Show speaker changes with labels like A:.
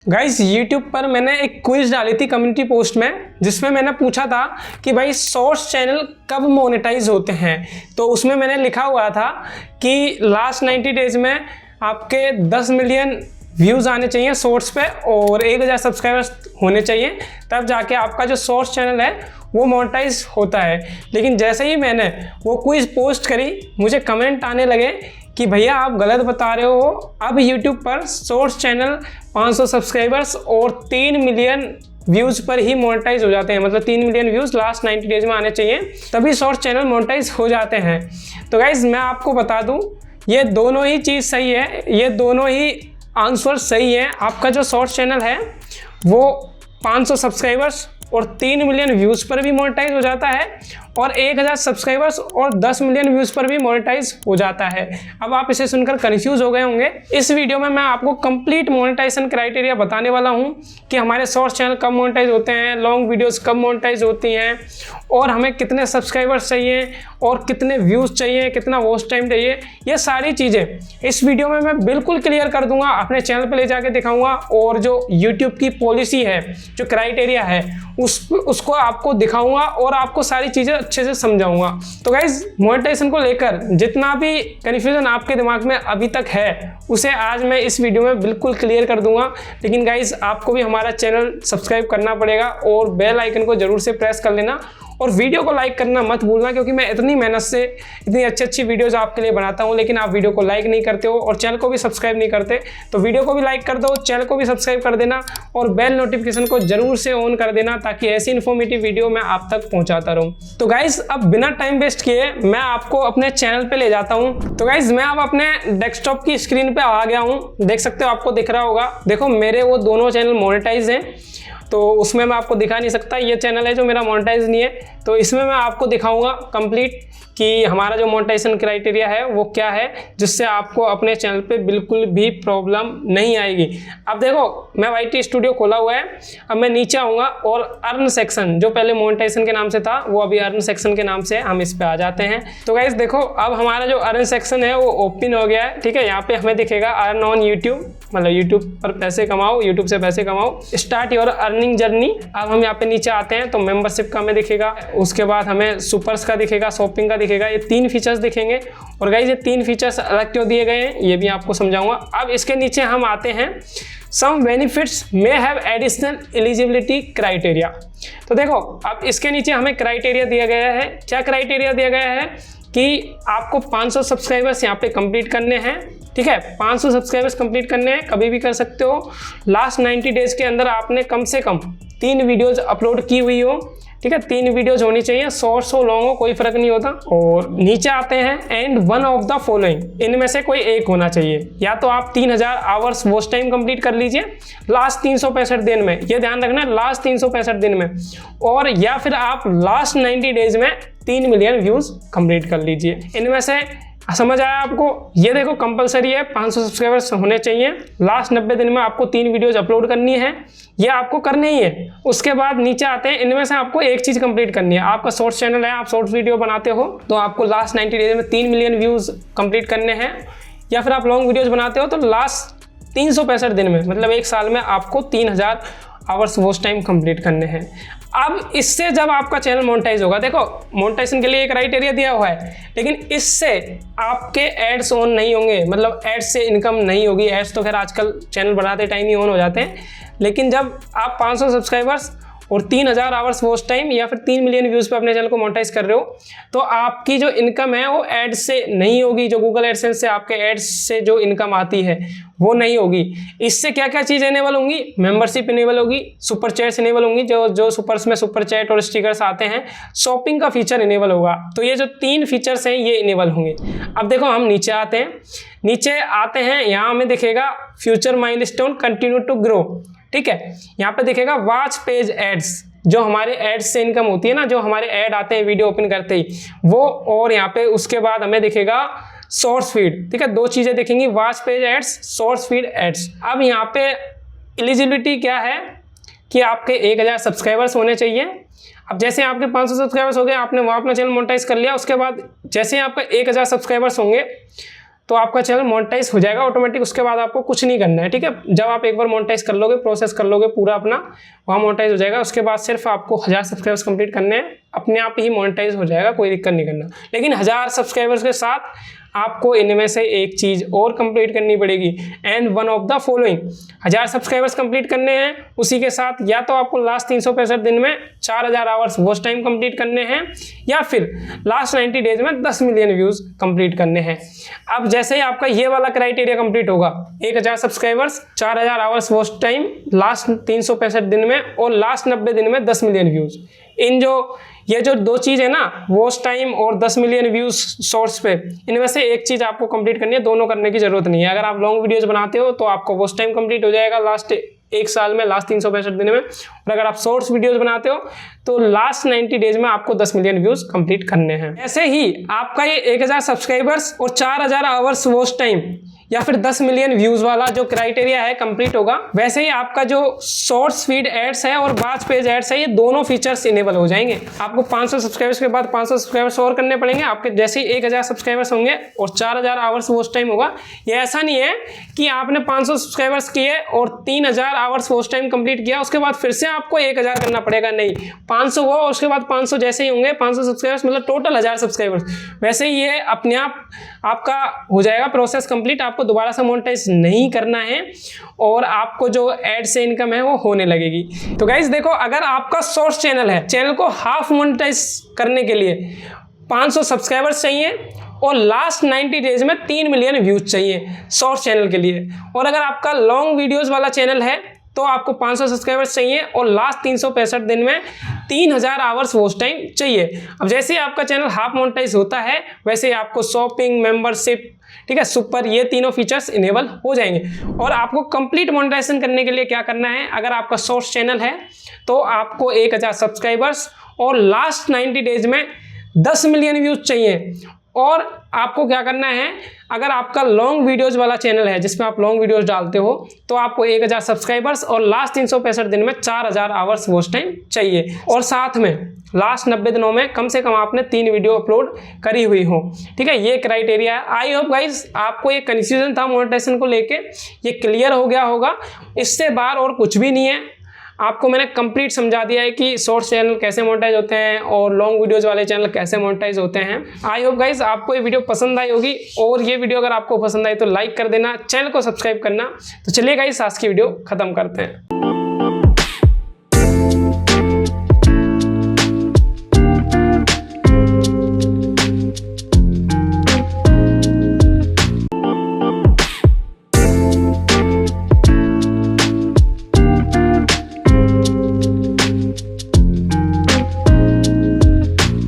A: Guys YouTube पर मैंने एक क्विज डाली थी कम्युनिटी पोस्ट में, जिसमें मैंने पूछा था कि भाई शॉर्ट्स चैनल कब मोनेटाइज होते हैं। तो उसमें मैंने लिखा हुआ था कि लास्ट 90 डेज में आपके 10 मिलियन व्यूज़ आने चाहिए शॉर्ट्स पे और 1000 सब्सक्राइबर्स होने चाहिए, तब जाके आपका जो शॉर्ट्स चैनल है वो मोनेटाइज होता है। लेकिन जैसे ही मैंने वो क्विज पोस्ट करी, मुझे कमेंट आने लगे कि भैया आप गलत बता रहे हो, अब यूट्यूब पर शॉर्ट्स चैनल 500 सब्सक्राइबर्स और 3 मिलियन व्यूज़ पर ही मोनेटाइज हो जाते हैं। मतलब 3 मिलियन व्यूज़ लास्ट 90 डेज में आने चाहिए, तभी शॉर्ट्स चैनल मोनेटाइज हो जाते हैं। तो गाइज़ मैं आपको बता दूं, ये दोनों ही चीज़ सही है, ये दोनों ही आंसर सही है। आपका जो शॉर्ट्स चैनल है वो 500 सब्सक्राइबर्स और 3 मिलियन व्यूज़ पर भी मोनेटाइज हो जाता है और 1000 सब्सक्राइबर्स और 10 मिलियन व्यूज़ पर भी मोनेटाइज हो जाता है। अब आप इसे सुनकर कंफ्यूज हो गए होंगे। इस वीडियो में मैं आपको कंप्लीट मोनेटाइजेशन क्राइटेरिया बताने वाला हूं कि हमारे शॉर्ट्स चैनल कब मोनेटाइज होते हैं, लॉन्ग वीडियोस कब मोनेटाइज होती हैं और हमें कितने सब्सक्राइबर्स चाहिए और कितने व्यूज़ चाहिए, कितना वॉच टाइम चाहिए। ये सारी चीज़ें इस वीडियो में मैं बिल्कुल क्लियर कर दूंगा, अपने चैनल पर ले जाके दिखाऊंगा और जो यूट्यूब की पॉलिसी है, जो क्राइटेरिया है, उसको आपको दिखाऊंगा और आपको सारी चीज़ें अच्छे से समझाऊंगा। तो गाइज मोनेटाइजेशन को लेकर जितना भी कन्फ्यूजन आपके दिमाग में अभी तक है, उसे आज मैं इस वीडियो में बिल्कुल क्लियर कर दूंगा। लेकिन गाइज आपको भी हमारा चैनल सब्सक्राइब करना पड़ेगा और बेल आइकन को जरूर से प्रेस कर लेना और वीडियो को लाइक करना मत भूलना, क्योंकि मैं इतनी मेहनत से इतनी अच्छी वीडियोस आपके लिए बनाता हूं, लेकिन आप वीडियो को लाइक नहीं करते हो और चैनल को भी सब्सक्राइब नहीं करते। तो वीडियो को भी लाइक कर दो, चैनल को भी सब्सक्राइब कर देना और बेल नोटिफिकेशन को जरूर से ऑन कर देना, ताकि ऐसी इन्फॉर्मेटिव वीडियो मैं आप तक पहुंचाता रहूं। तो गाइज अब बिना टाइम वेस्ट किए मैं आपको अपने चैनल पे ले जाता हूं। तो गाइज मैं अब अपने डेस्कटॉप की स्क्रीन पे आ गया हूं, देख सकते हो, आपको दिख रहा होगा। देखो मेरे वो दोनों चैनल मोनेटाइज हैं, तो उसमें मैं आपको दिखा नहीं सकता। ये चैनल है जो मेरा मोनेटाइज नहीं है, तो इसमें मैं आपको दिखाऊंगा कंप्लीट कि हमारा जो मोनेटाइजेशन क्राइटेरिया है वो क्या है, जिससे आपको अपने चैनल पे बिल्कुल भी प्रॉब्लम नहीं आएगी। अब देखो मैं YT स्टूडियो खोला हुआ है, अब मैं नीचे आऊँगा और अर्न सेक्शन, जो पहले मोनेटाइजेशन के नाम से था वो अभी अर्न सेक्शन के नाम से, हम इस पे आ जाते हैं। तो गाइस देखो अब हमारा जो अर्न सेक्शन है वो ओपन हो गया है। ठीक है, यहाँ पे हमें दिखेगा अर्न ऑन यूट्यूब, मतलब यूट्यूब पर पैसे कमाओ, यूट्यूब से पैसे कमाओ, स्टार्ट योर अर्निंग जर्नी। अब हम यहाँ पे नीचे आते हैं तो मेंबरशिप का हमें दिखेगा, उसके बाद हमें सुपर्स का दिखेगा, शॉपिंग का दिखेगा। ये 3 फीचर्स दिखेंगे और गाइस ये 3 फीचर्स अलग क्यों दिए गए हैं ये भी आपको समझाऊंगा। अब इसके नीचे हम आते हैं, some benefits may have additional eligibility criteria. तो देखो अब इसके नीचे हमें क्राइटेरिया दिया गया है। क्या क्राइटेरिया दिया गया है कि आपको 500 सब्सक्राइबर्स यहाँ पे कंप्लीट करने हैं। ठीक है, 500 सब्सक्राइबर्स कंप्लीट करने हैं, कभी भी कर सकते हो। लास्ट 90 डेज के अंदर आपने कम से कम 3 वीडियोज अपलोड की हुई हो। ठीक है, 3 वीडियोज होनी चाहिए, शॉर्ट्स हो लॉन्ग हो कोई फर्क नहीं होता। और नीचे आते हैं and one of the following, इनमें से कोई एक होना चाहिए। या तो आप 3000 आवर्स वॉच टाइम कंप्लीट कर लीजिए लास्ट 365 दिन में, ये ध्यान रखना लास्ट 365 दिन में, और या फिर आप लास्ट 90 डेज में 3 मिलियन व्यूज कंप्लीट कर लीजिए। इनमें से समझ आया आपको? ये देखो कंपलसरी है, 500 सब्सक्राइबर्स होने चाहिए, लास्ट 90 दिन में आपको 3 वीडियोज अपलोड करनी है, ये आपको करनी ही है। उसके बाद नीचे आते हैं, इनमें से आपको एक चीज़ कंप्लीट करनी है। आपका शॉर्ट्स चैनल है, आप शॉर्ट्स वीडियो बनाते हो, तो आपको लास्ट 90 डेज में 3 मिलियन व्यूज़ कंप्लीट करने हैं। या फिर आप लॉन्ग वीडियोज बनाते हो तो लास्ट 365 दिन में, मतलब 1 साल में आपको 3000 आवर्स वॉच टाइम कंप्लीट करने हैं। अब इससे जब आपका चैनल मोनेटाइज होगा, देखो मोनेटाइजेशन के लिए एक क्राइटेरिया दिया हुआ है, लेकिन इससे आपके एड्स ऑन नहीं होंगे, मतलब एड्स से इनकम नहीं होगी। एड्स तो खैर आजकल चैनल बनाते टाइम ही ऑन हो जाते हैं, लेकिन जब आप 500 सब्सक्राइबर्स और 3000 आवर्स वॉच टाइम या फिर 3 मिलियन व्यूज़ पे अपने चैनल को मोनेटाइज कर रहे हो, तो आपकी जो इनकम है वो एड्स से नहीं होगी। जो गूगल एडसेंस से आपके एड्स से जो इनकम आती है वो नहीं होगी। इससे क्या क्या चीज़ इनेबल होंगी? मेंबरशिप इनेबल होगी, सुपर चैट्स इनेबल होंगी, जो सुपर्स में सुपर चैट और स्टिकर्स आते हैं, शॉपिंग का फीचर इनेबल होगा। तो ये जो 3 फीचर्स हैं ये इनेबल होंगे। अब देखो हम नीचे आते हैं, यहाँ हमें दिखेगा future milestone continue to grow. ठीक है, यहाँ पे दिखेगा वॉच पेज एड्स, जो हमारे एड्स से इनकम होती है ना, जो हमारे ऐड आते हैं वीडियो ओपन करते ही वो, और यहाँ पे उसके बाद हमें दिखेगा सोर्स फीड। ठीक है, 2 चीज़ें दिखेंगी, watch page ads, source feed ads. अब यहाँ पे एलिजिबिलिटी क्या है कि आपके 1000 सब्सक्राइबर्स होने चाहिए। अब जैसे आपके 500 सब्सक्राइबर्स हो गए, आपने वहाँ अपना चैनल मोनेटाइज कर लिया, उसके बाद जैसे आपका 1000 सब्सक्राइबर्स होंगे तो आपका चैनल मोनेटाइज हो जाएगा ऑटोमेटिक। उसके बाद आपको कुछ नहीं करना है, ठीक है। जब आप एक बार मोनेटाइज कर लोगे, प्रोसेस कर लोगे पूरा अपना, वहाँ मोनेटाइज हो जाएगा। उसके बाद सिर्फ आपको 1000 सब्सक्राइबर्स कंप्लीट करने हैं, अपने आप ही मोनेटाइज हो जाएगा, कोई दिक्कत नहीं करना। लेकिन 1000 सब्सक्राइबर्स के साथ आपको इनमें से एक चीज़ और कंप्लीट करनी पड़ेगी, and one of the following. 1000 subscribers complete करने हैं, उसी के साथ या तो आपको लास्ट 365 दिन में 4000 आवर्स वॉच टाइम कंप्लीट करने हैं, या फिर लास्ट 90 डेज में 10 मिलियन व्यूज़ कंप्लीट करने हैं। अब जैसे ही आपका ये वाला क्राइटेरिया कंप्लीट होगा, 1000 subscribers, 4000 hours watch time last 365 दिन में, और लास्ट 90 दिन में 10 मिलियन व्यूज़, ये जो दो चीज़ है ना, वॉच टाइम और 10 मिलियन व्यूज शॉर्ट्स पे, इनमें से एक चीज़ आपको कंप्लीट करनी है, दोनों करने की जरूरत नहीं है। अगर आप लॉन्ग वीडियोस बनाते हो तो आपको वॉच टाइम कंप्लीट हो जाएगा लास्ट एक साल में, लास्ट 365 दिन में, और अगर आप शॉर्ट्स वीडियोस बनाते हो तो लास्ट 90 डेज में आपको 10 मिलियन व्यूज कंप्लीट करने हैं। ऐसे ही आपका ये 1000 सब्सक्राइबर्स और 4000 आवर्स वॉच टाइम या फिर 10 मिलियन व्यूज वाला जो क्राइटेरिया है कंप्लीट होगा, वैसे ही आपका जो शॉर्ट्स फीड एड्स है और बैच पेज एड्स है, ये दोनों फीचर्स इनेबल हो जाएंगे। आपको 500 सब्सक्राइबर्स के बाद 500 सब्सक्राइबर्स और करने पड़ेंगे। आपके जैसे ही 1000 सब्सक्राइबर्स होंगे और 4000 आवर्स वॉच टाइम होगा, ये ऐसा नहीं है कि आपने 500 सब्सक्राइबर्स किए और 3000 आवर्स वॉच टाइम कंप्लीट किया, उसके बाद फिर से आपको 1000 करना पड़ेगा। नहीं, 500 हुआ और उसके बाद 500 जैसे ही होंगे, 500 सब्सक्राइबर्स मतलब टोटल 1000 सब्सक्राइबर्स, वैसे ही ये अपने आप आपका हो जाएगा प्रोसेस कंप्लीट। आपको दोबारा से मोनेटाइज नहीं करना है और आपको जो एड से इनकम है वो होने लगेगी। तो गाइस देखो, अगर आपका शॉर्ट्स चैनल है, चैनल को हाफ मोनेटाइज करने के लिए 500 सब्सक्राइबर्स चाहिए और लास्ट 90 डेज में 3 मिलियन व्यूज चाहिए शॉर्ट्स चैनल के लिए। और अगर आपका लॉन्ग वीडियोस वाला चैनल है तो आपको 500 सब्सक्राइबर्स चाहिए और लास्ट 365 दिन में 3000 आवर्स वॉच टाइम चाहिए। अब जैसे ही आपका चैनल हाफ मोनेटाइज होता है, वैसे ही आपको शॉपिंग, मेंबरशिप, ठीक है, सुपर, ये तीनों फीचर्स इनेबल हो जाएंगे। और आपको कंप्लीट मोनेटाइजेशन करने के लिए क्या करना है, अगर आपका शॉर्ट्स चैनल है तो आपको 1000 सब्सक्राइबर्स और लास्ट 90 डेज में 10 मिलियन व्यूज चाहिए। और आपको क्या करना है, अगर आपका लॉन्ग वीडियोस वाला चैनल है जिसमें आप लॉन्ग वीडियोस डालते हो, तो आपको 1000 सब्सक्राइबर्स और लास्ट 365 दिन में 4000 आवर्स वॉच टाइम चाहिए। और साथ में लास्ट 90 दिनों में कम से कम आपने 3 वीडियो अपलोड करी हुई हो, ठीक है। ये क्राइटेरिया है। आई होप गाइस आपको ये कन्फ्यूजन था मोनेटाइजेशन को लेके, ये क्लियर हो गया होगा। इससे बाहर और कुछ भी नहीं है। आपको मैंने कंप्लीट समझा दिया है कि शॉर्ट्स चैनल कैसे मोनेटाइज होते हैं और लॉन्ग वीडियोस वाले चैनल कैसे मोनेटाइज होते हैं। आई होप गाइस आपको ये वीडियो पसंद आई होगी, और ये वीडियो अगर आपको पसंद आई तो लाइक कर देना, चैनल को सब्सक्राइब करना। तो चलिए गाइस आज की वीडियो खत्म करते हैं।